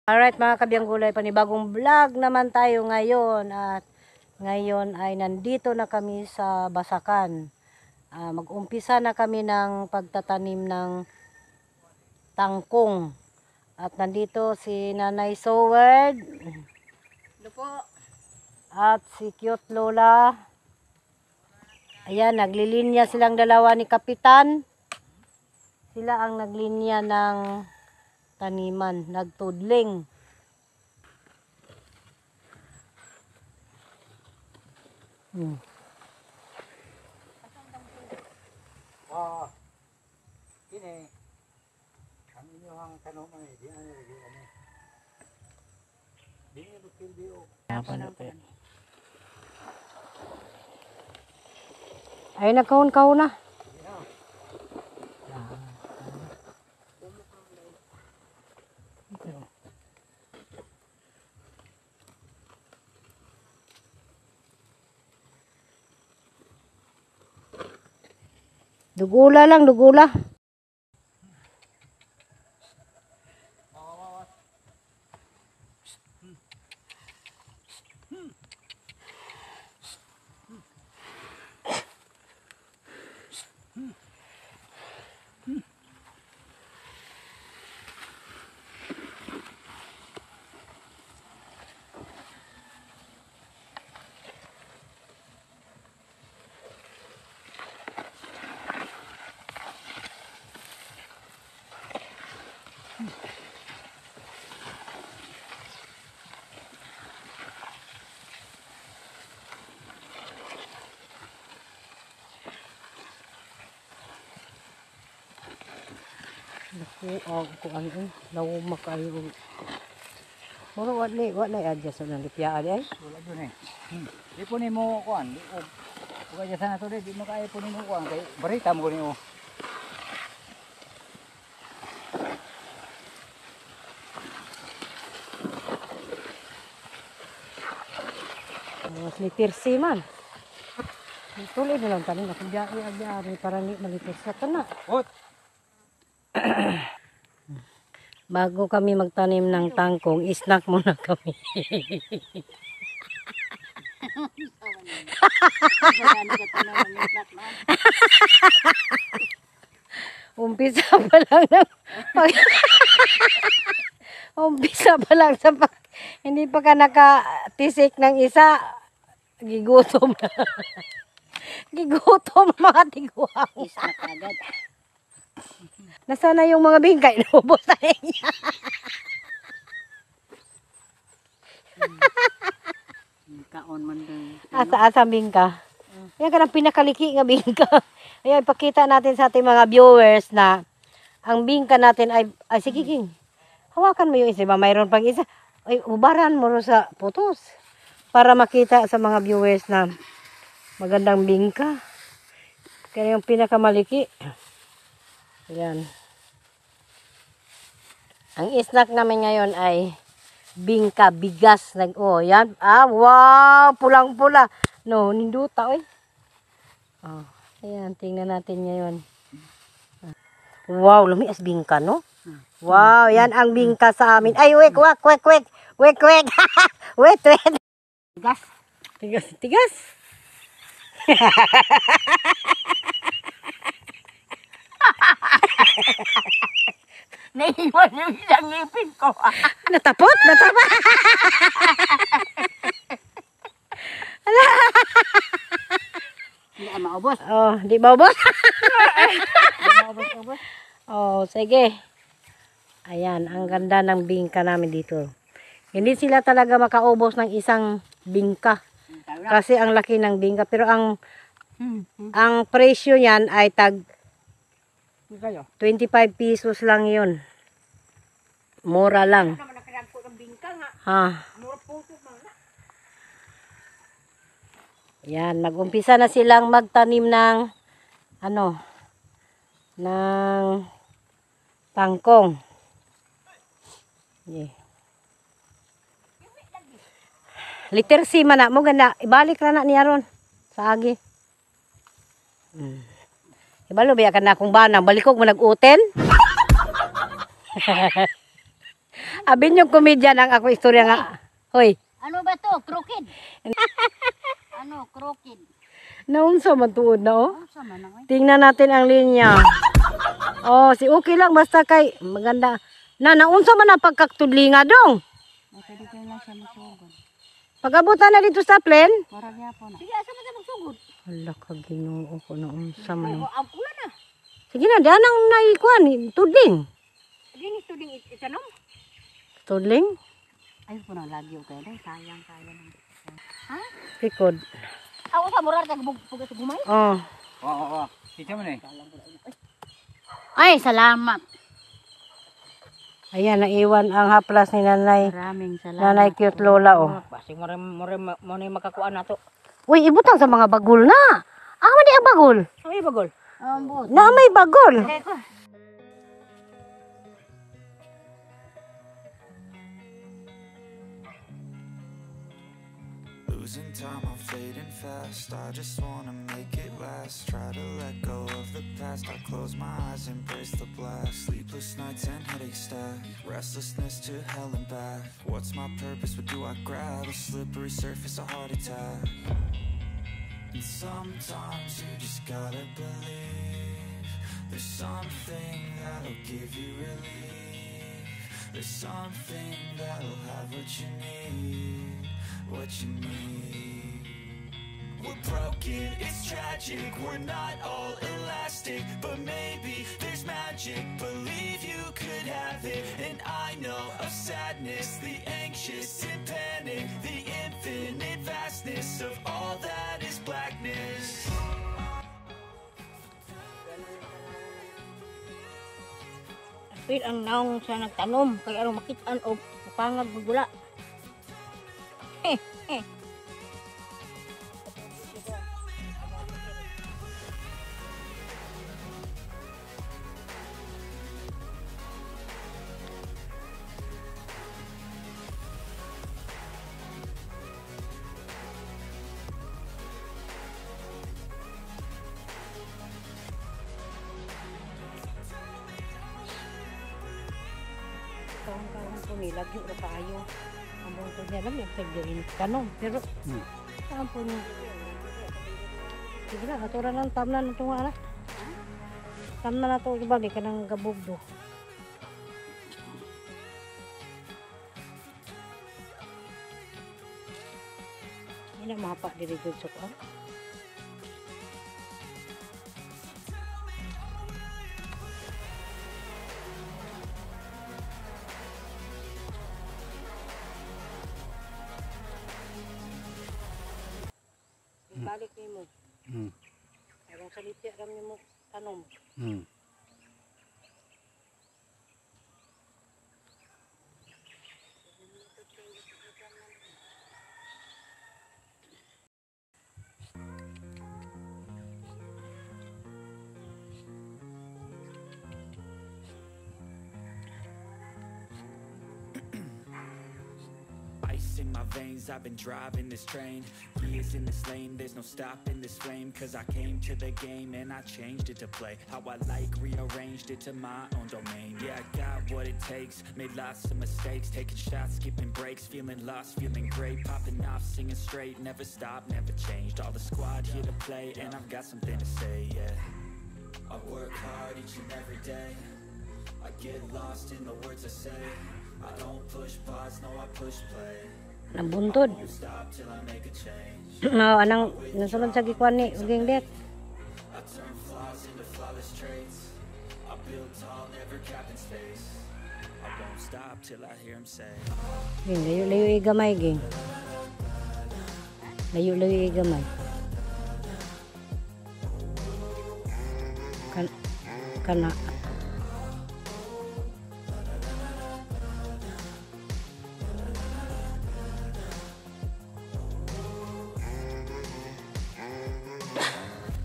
Alright mga kabiyang gulay, panibagong vlog naman tayo ngayon at ngayon ay nandito na kami sa Basakan. Mag-umpisa na kami ng pagtatanim ng tangkong at nandito si Nanay Soward at si Cute Lola. Ayan, naglilinya silang dalawa ni Kapitan. Sila ang naglinya ng taniman, nagtudling. Kini ang inyong tanong ay di ano di ano. Di ni video. Ay nagkahon-kahon na. Dugula lang, dugula. Naku, ano nawuma kayo. Mura wala adya sa nalipyaan ay. Wala dun eh. Di po ni mo kuan. Ug kaya sana to di mo kaya po ni mo kuan kay barita mo ni o. Litirsi man. Tuloy na lang tanin ako diyan para ni malitis sa kana. Ot. Bago kami magtanim ng tangkong, snack muna kami. Umpisa pa lang umpisa pa lang sa hindi pa ka nakatisik ng isa, gigutom na. Gigutom mga tiguang. Snack agad. Nasaan na yung mga bingkay? Naubos na niya. Kaon man doon. Asa bingka? Yan ka ng pinakaliki nga bingka. Ayan, ipakita natin sa ating mga viewers na ang bingka natin ay sige king. Hawakan mo yung isa. Mayroon pang isa. Ay, ubaran mo sa putos. Para makita sa mga viewers na magandang bingka. Kaya yung pinakamaliki. Ayan. Ang snack namin ngayon ay bingka, bigas. Oh, yan. Wow! Pulang-pula. No, ninduta, oy. Oh, ayan. Tingnan natin ngayon. Wow, lumias bingka, no? Wow, yan ang bingka sa amin. Ay, wek. Wek. Wet. Gas. Tigas. Naiwan yung isang ngipin ko. Natapot. Hindi maubos. Oh, di ba ubos? Maubos. Oh, sige. Ayan, ang ganda ng bingka namin dito. Hindi sila talaga makaubos ng isang bingka. Kasi ang laki ng bingka. Pero ang presyo niyan ay tag 25 pesos lang yun. Mura lang. Ha. Yan, mag-umpisa na silang magtanim ng ng tangkong. Yeah. Liter C man na mo ganda, ibalik na niya ron sa agi. Ibalo biya ka na akong banang balikog mo nag-uten. Abin yung komedyan ang ako istorya nga. Hoy, Ano ba to? Crooked. Ano? Crooked. naunsa man tuod na oh. Ano sa man ay? Tingnan natin ang linya. Oh, si okay lang basta kay maganda. Naunsa man ang pagkaktudlinga dong. Pwede kayo lang siya magsugod. Pag-abutan na dito sa plane. Para niya po na. Sige, asa man siya magsugod? Hala ka Ginoo ko naunsa man. Ulan na. Sige na, diyan ang naikuan, tudling. Dini studing itanom. Tudling? Ay po na lagi okay dai. Sayang. Ha? Pikod. Ako sa murar tag pugas gumay. Oh. Oo. Kita mo na eh. Ay, salamat. Ayan, naiwan ang haplas ni Nanay. Maraming salamat. Nanay cute Lola, oh. Kasi mo rin makakuha na to. Uy, ibutang sa mga bagol na. Ah, di ang bagol. Ay, bagol. Ambot. Na may bagol. Losing time, I'm fading fast. I just wanna make it last. Try to let go of the past. I close my eyes, embrace the blast. Sleepless nights and headaches stack. Restlessness to hell and back. What's my purpose? What do I grab? A slippery surface, a heart attack. And sometimes you just gotta believe there's something that'll give you relief. There's something that'll have what you need. What you need. We're broken, it's tragic. We're not all elastic, but maybe there's magic. Believe you could have it. And I know of sadness, the anxious and panic, the infinite vastness of all that is blackness. Pil ang naong sa nagtanom kay aron makitaan og pangag gula. Kawan-kawan ko nilagyo na kaayo. Ang buntod niya lang yung sagyoin kanom. Pero, saan po niya? Sige na, katura ng tamna na ito nga na. Tamna na ito, ibalik ka ng gabugdo. Hindi na mapa dirigod sa ko. Balik ni mo. Ayong saliti ram ni mo tanom. Ice in my veins, I've been driving this train. Years in this lane, there's no stopping this flame. Cause I came to the game and I changed it to play how I like, rearranged it to my own domain. Yeah, I got what it takes, made lots of mistakes, taking shots, skipping breaks, feeling lost, feeling great, popping off, singing straight, never stopped, never changed. All the squad here to play and I've got something to say, yeah. I work hard each and every day, I get lost in the words I say. I don't push pause, no I push play. Nabuntod. Won't stop till I make a change. No, anang nasunod sa gikuan ni uging det. I turn flaws into flawless traits. I build tall, never capped in space. I won't stop till I hear him say. Ging layo-layo igamay ging. Layo-layo igamay. Kana.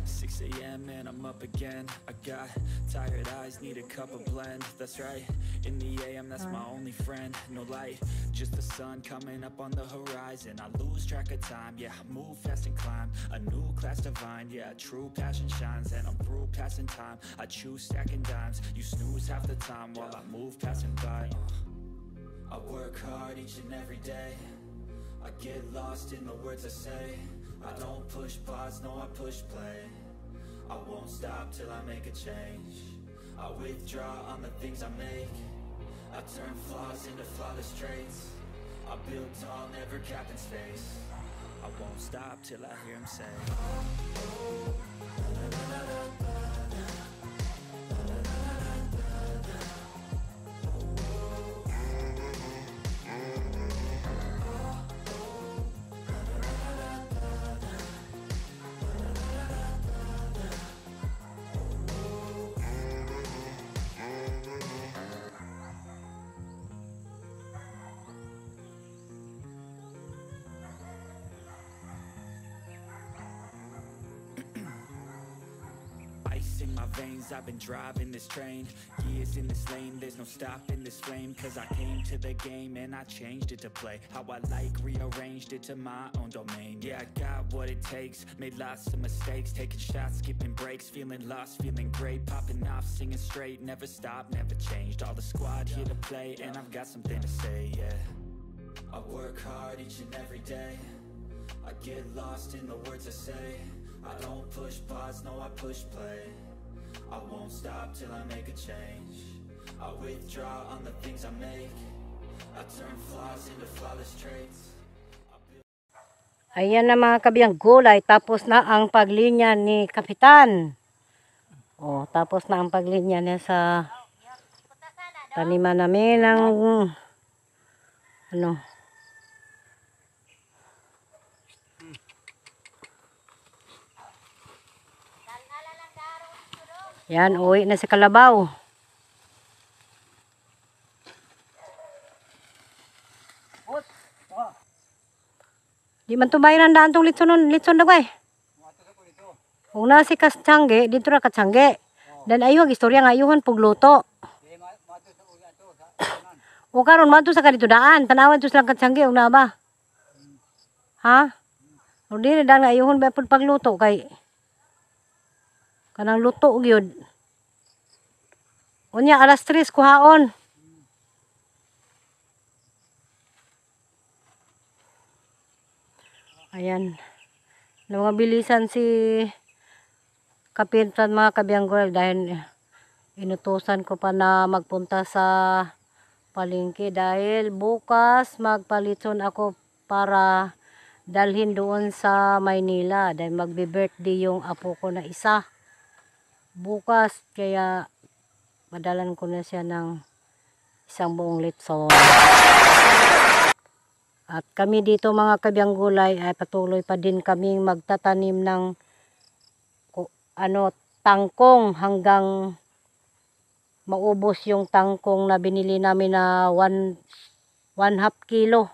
6 a.m. and I'm up again. I got tired eyes, need a cup of blend. That's right, in the AM, that's my only friend. No light, just the sun coming up on the horizon. I lose track of time, yeah, I move fast and climb. A new class divine, yeah, true passion shines. And I'm through passing time, I choose stacking dimes. You snooze half the time while I move passing by. work hard each and every day. I get lost in the words I say. I don't push pause, no I push play. I won't stop till I make a change. I withdraw on the things I make. I turn flaws into flawless traits. I build tall, never capped in space. I won't stop till I hear him say, ice in my veins, I've been driving this train. Years in this lane, there's no stopping this flame. Cause I came to the game and I changed it to play how I like, rearranged it to my own domain. Yeah, I got what it takes, made lots of mistakes. Taking shots, skipping breaks, feeling lost, feeling great. Popping off, singing straight, never stopped, never changed. All the squad here to play and I've got something to say, yeah. I work hard each and every day. I get lost in the words I say. I don't push pause, no I push play. I won't stop till I make a change. I withdraw on the things I make. I turn flaws into flawless traits. Ayan na mga kabiyang gulay, tapos na ang paglinya ni Kapitan. Oh, tapos na ang paglinya niya sa taniman namin ng ano. Yan, uwi na si Kalabaw. Di man tumayin ang daan tong litson dagway. Kung na si Katsangge, dito na Katsangge. Dan ayuhag istorya nga ayuhan pugluto. O karon man to sa kadito daan, tanawan to silang Katsangge, una ba? Ha? O di na daan nga ayuhon ba pagluto kay kanang luto gyud. Unya alas 3 kuhaon. Ayan. Mga bilisan si Kapitan mga kabiyanggoy dahil inutusan ko pa na magpunta sa palengke dahil bukas magpalitson ako para dalhin doon sa Maynila dahil magbe-birthday yung apo ko na isa. Bukas, kaya madalan ko na siya ng isang buong litson. At kami dito mga kabiyang gulay ay patuloy pa din kaming magtatanim ng tangkong hanggang maubos yung tangkong na binili namin na 1/2 kilo.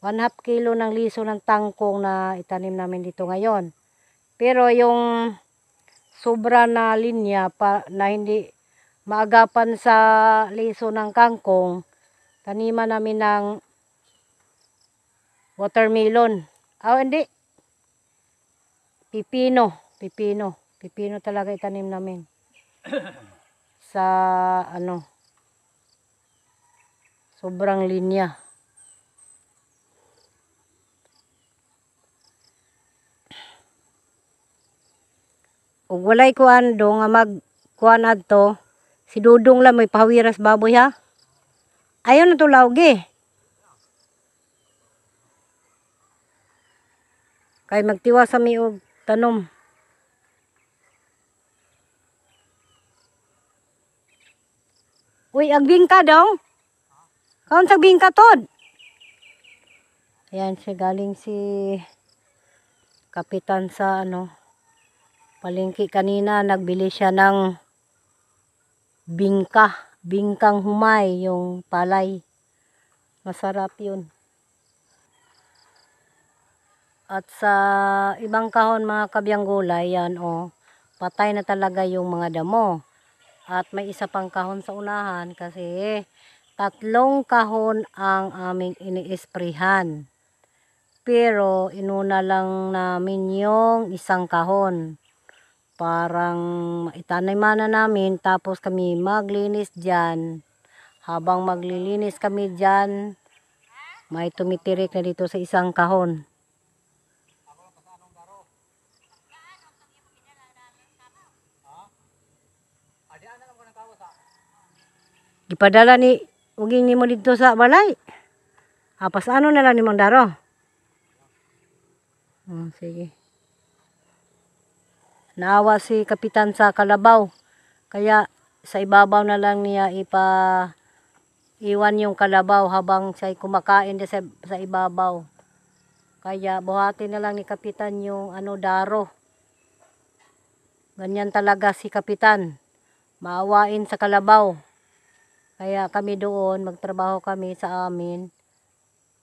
1/2 kilo ng liso ng tangkong na itanim namin dito ngayon. Pero yung sobra na linya na hindi maagapan sa liso ng kangkong, taniman namin ng watermelon. Hindi. Pipino talaga itanim namin. Sa sobrang linya. Ug walay kuan do nga magkuan adto, si Dudong lang may pahawiras baboy ha. Ayaw na to lawgi. Kay magtiwa sa miog tanom. Uy, agbingka dong. Kaon sa bingka tod. Ayan siya, galing si Kapitan sa palengke kanina, nagbili siya ng bingkang humay, yung palay. Masarap yun. At sa ibang kahon mga kabiyang gulay, yan patay na talaga yung mga damo. At may isa pang kahon sa unahan kasi 3 kahon ang aming iniisprihan. Pero inuna lang namin yung 1 kahon. Parang itaniman na namin tapos kami maglinis dyan Habang maglilinis kami dyan, may tumitirik na dito sa isang kahon. Gipadala ni uging nimo dito sa balay. Apas ano na lang ni Mandaro? Sige. Naawa si kapitan sa kalabaw. Kaya sa ibabaw na lang niya iwan yung kalabaw habang siya kumakain sa ibabaw. Kaya buhatin na lang ni kapitan yung daro. Ganyan talaga si kapitan. Maawain sa kalabaw. Kaya kami doon, magtrabaho kami sa amin.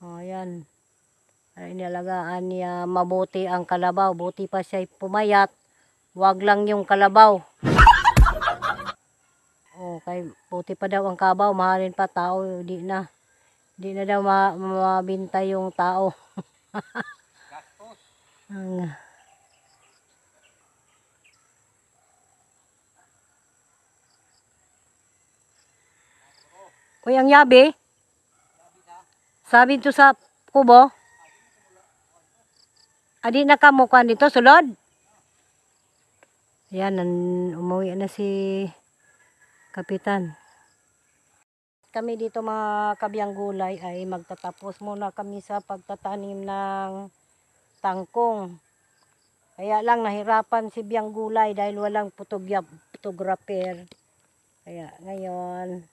Ayan. Ay inalagaan niya mabuti ang kalabaw. Buti pa siya pumayat. Wag lang yung kalabaw. Kay buti pa daw ang kabaw. Mahalin pa tao. Di na daw mabinta yung tao. Uy, ang yabi. Sabi to sa kubo. Adi na ka mukha dito, sulod. Ayan, umuwi na si kapitan. Kami dito mga kabiyang gulay ay magtatapos muna kami sa pagtatanim ng tangkong. Kaya lang nahirapan si biyang gulay dahil walang photographer. Kaya ngayon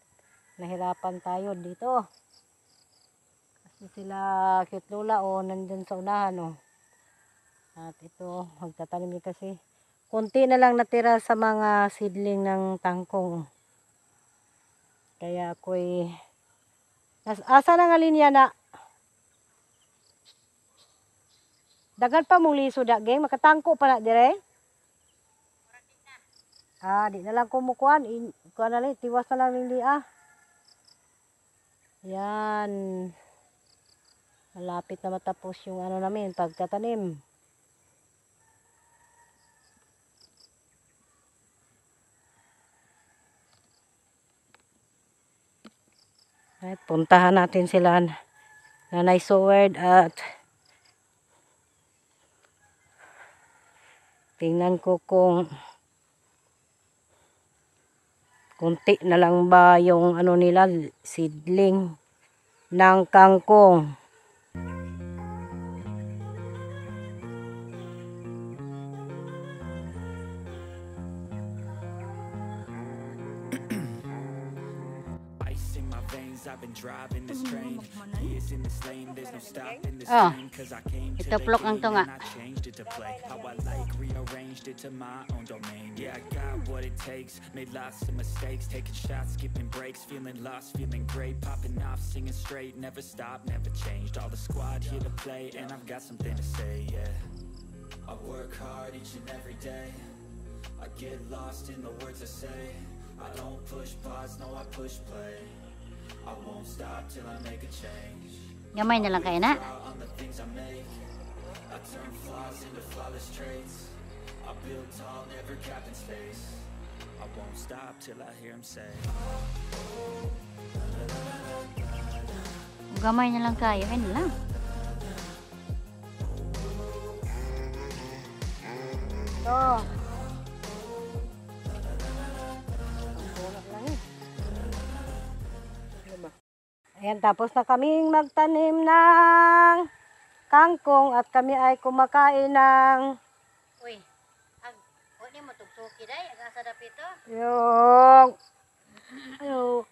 nahirapan tayo dito. Kasi sila cute lola nandun sa unahan At ito magtatanim kasi konti na lang natira sa mga seedling ng tangkong. Kaya ako'y asa na nga linya na dagan pa mong liso geng makatangko pa na dire. Di na lang kumukuan kuan na lang tiwas na lang nili Yan. Malapit na matapos yung namin pagtatanim. At puntahan natin sila Nanay Seward at tingnan ko kung kunti na lang ba yung nila seedling ng kangkong. Ituplok ang tunga. To my own domain. Yeah, I got what it takes. Made lots of mistakes, taking shots, skipping breaks, feeling lost, feeling great, popping off, singing straight, never stopped, never changed. All the squad here to play, and I've got something to say. Yeah, I work hard each and every day. I get lost in the words I say. I don't push pause, no, I push play. I won't stop till I make a change. Gamay na lang kayo na. On the things I make, I turn flaws into flawless traits. I build tall, never capped in space. I won't stop till I hear him say. Gamay na lang kayo. Ayun lang. Ayan, tapos na kaming magtanim ng kangkong at kami ay kumakain ng Huwag mo tugtuki day. Asa dapito? yung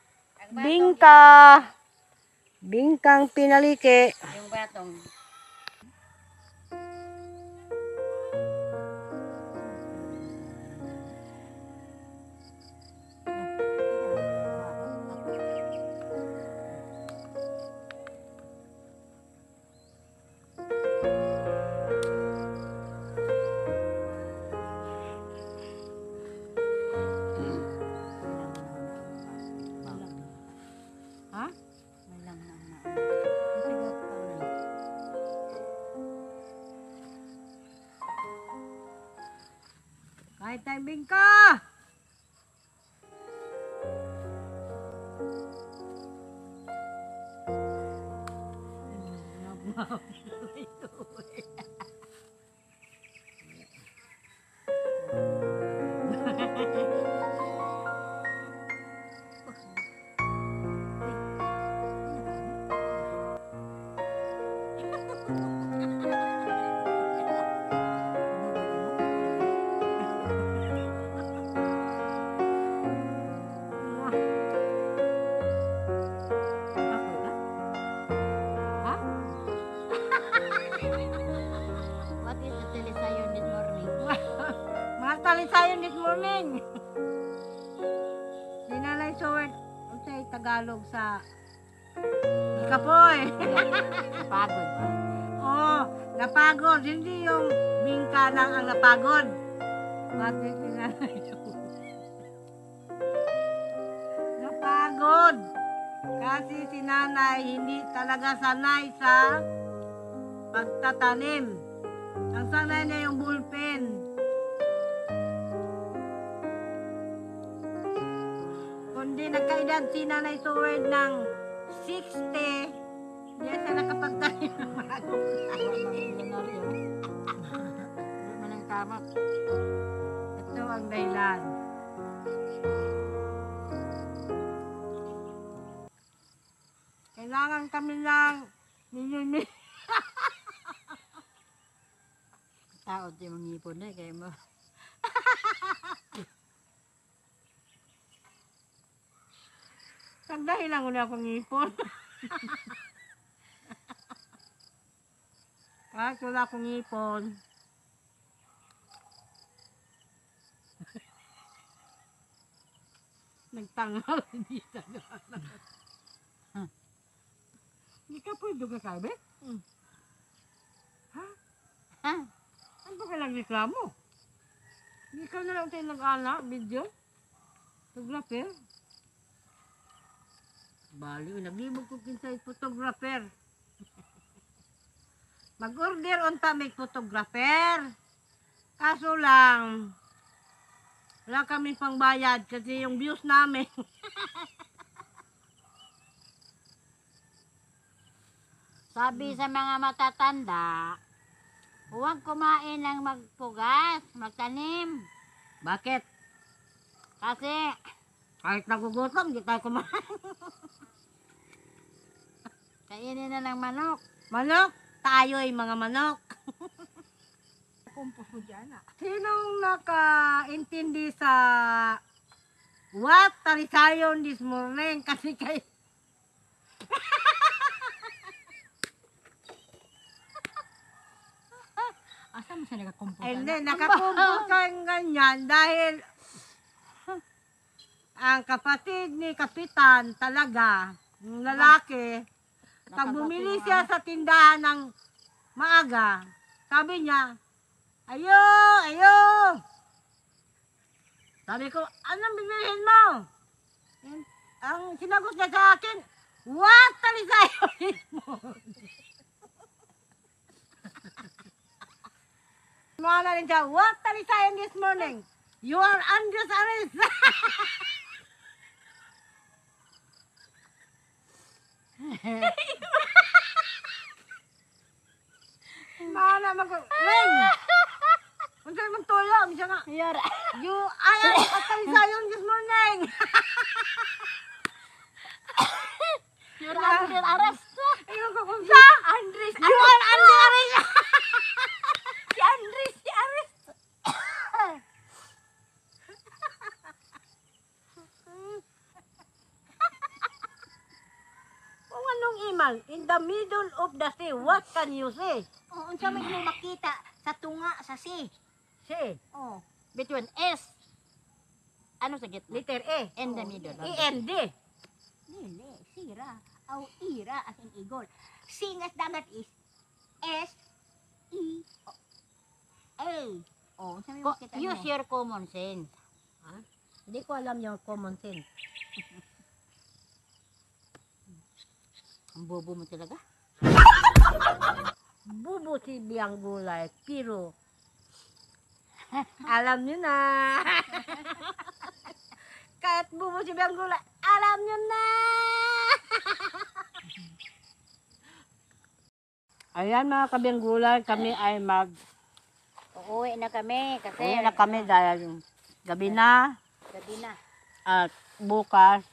bingkang pinaliki. Yung batong. Kahit tayong bingka! What is the telesayon this morning? Mga talisayon this morning. Si Nanay Sowed, ang say Tagalog sa Ikapoy. Pagod ba? Oo, napagod. Hindi yung bingka lang ang napagod. Bakit si Nanay Sowed? Napagod. Kasi si Nanay hindi talaga sanay sa pagtatanim. Ang sanay niya yung bullpen. Kundi nagkaedad si Nanay Sowed ng 60, hindi siya nakapagtanim ng mga gulay. Wala man ang tamak. Ito ang dahilan. Kailangan kami ng ninyo. Tao di mangipon na kay mo. Dahil lang wala akong ipon. Kahit wala akong ipon. Nagtangal, hindi tagalan. Hindi ka pwede ka sabi? Ha? Ha? Ano ba ka nagreklamo? Hindi ka na lang tayo nag-ana, video? Photographer? Bali, naglibog ko kinsay photographer. Mag-order unta may photographer. Kaso lang, wala kami pangbayad kasi yung views namin. Sabi sa mga matatanda, huwag kumain ng magpugas, magtanim. Bakit? Kasi Kahit nagugutom, di tayo kumain. kainin na ng manok. Manok, tayo'y mga manok. Kumpos mo dyan ah. Sinong nakaintindi sa what talisayon this morning? Kasi kay Asa mo siya nakakumpos? hindi, nakakumpos kang ganyan dahil ang kapatid ni Kapitan talaga, yung lalaki, pag bumili siya sa tindahan ng maaga, sabi niya, ayo, ayo. Sabi ko, anong bibilihin mo? Ang sinagot niya sa akin, what talisayon mo? Mga rin siya, what talisayon this morning? You are under arrest. Mana mag-ring. Kung saan mong tuyo, misya nga. Yara. You, I am a talisayon this morning. You're under arrest. Ayun ko kung sa. Andres. You are under arrest. Si Andres. Si arrest. Kung anong imal, in the middle of the sea, what can you say? Oo, unsa may mo makita sa tunga sa si. Say, Oh, between S. Ano sa gitna? letter A. In the middle. E-N-D. Dili, sira. Aw, ira as in eagle. Singas dagat is S E A. Oh, unsa may makita mo? Use your common sense. Hindi ko alam yung common sense. Ang bobo mo talaga. Bubo si Biang Gulay, pero alam nyo na. Kahit bubo si Biang Gulay, alam nyo na. Ayan mga kabiyang gulay, kami ay Uuwi na kami kasi uwi na kami dahil gabi na gabi na. at bukas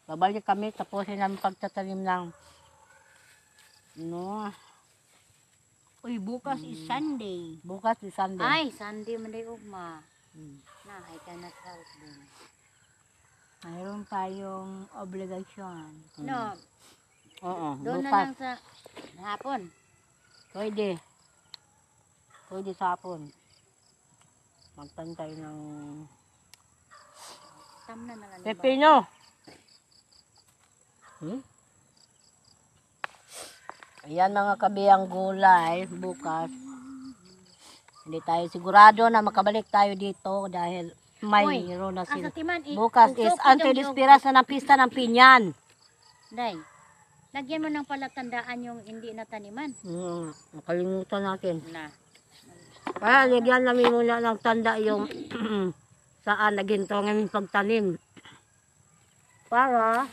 babalik kami tapusin namin pagtatanim ng no, Uy, bukas is Sunday. bukas di Sunday. Ay, Sunday man day ugma. Hmm. Na, ay ka na south din. Mayroon tayong obligation. No, Oo, doon na bukas. lang sa hapon. Pwede. Pwede sa hapon. Magtantay ng Tamna na lang. pepino. Ayan mga kabiyang gulay, bukas. Hindi tayo sigurado na makabalik tayo dito dahil mayroon na Asa sila. timan Bukas is anti-dispiras na ng pista ng pinyan. Day. Lagyan mo ng palatandaan yung hindi nataniman. Nakalimutan natin. Na. Kaya lagyan namin muna ng tanda yung saan naginto ang aming pagtanim. Para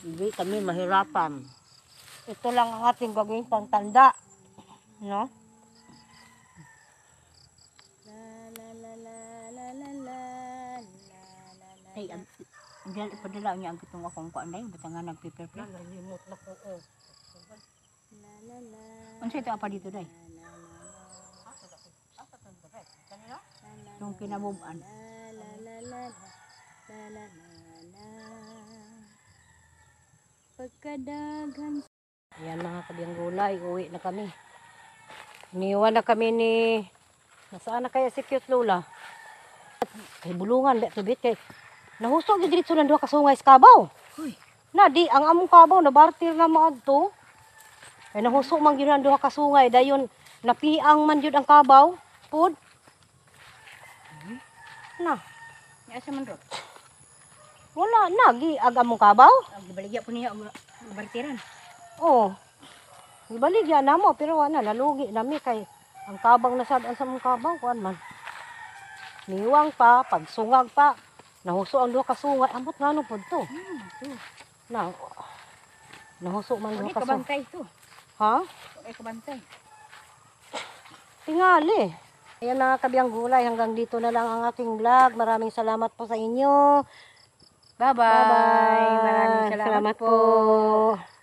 hindi kami mahirapan. Ito lang ang ating gagawin pang tanda. No? Ay, diyan ipadala niya ang kitong akong kuan day, basta nga nagpiperpre. Nalimot na ko. Unsa ito apa dito day? Yung kinabuban. Pagkadaghan. Ayan mga kabiyang gulay, uwi na kami. Iniwan na kami ni... Nasaan na kaya si cute Lola? Kay bulungan, tubit kay... Nahusog yung diretso ng duha kasungay sa kabaw. Uy. Na di, ang among kabaw, nabartir na maadto. Kay nahusog man yun ang duha kasungay. Dayon, napiang man yun ang kabaw. Pud. Na, Asa man ro? wala na, giag among kabaw. Ang gibaligya po niya ang bartiran. Oo. Ibalik yan na mo, pero wala, nalugi nami kay ang kabang nasadaan sa mong kabaw, kuan man. Niwang pa, pagsungag pa, nahuso ang duha ka sungay, ambot nga po to. Na, nahuso man duha Ay ka sungay. kabantay to. Ha? Ay kabantay. Tingali. Ayan mga kabiyang gulay, hanggang dito na lang ang aking vlog. Maraming salamat po sa inyo. Bye-bye. Bye-bye. Maraming salamat po. po.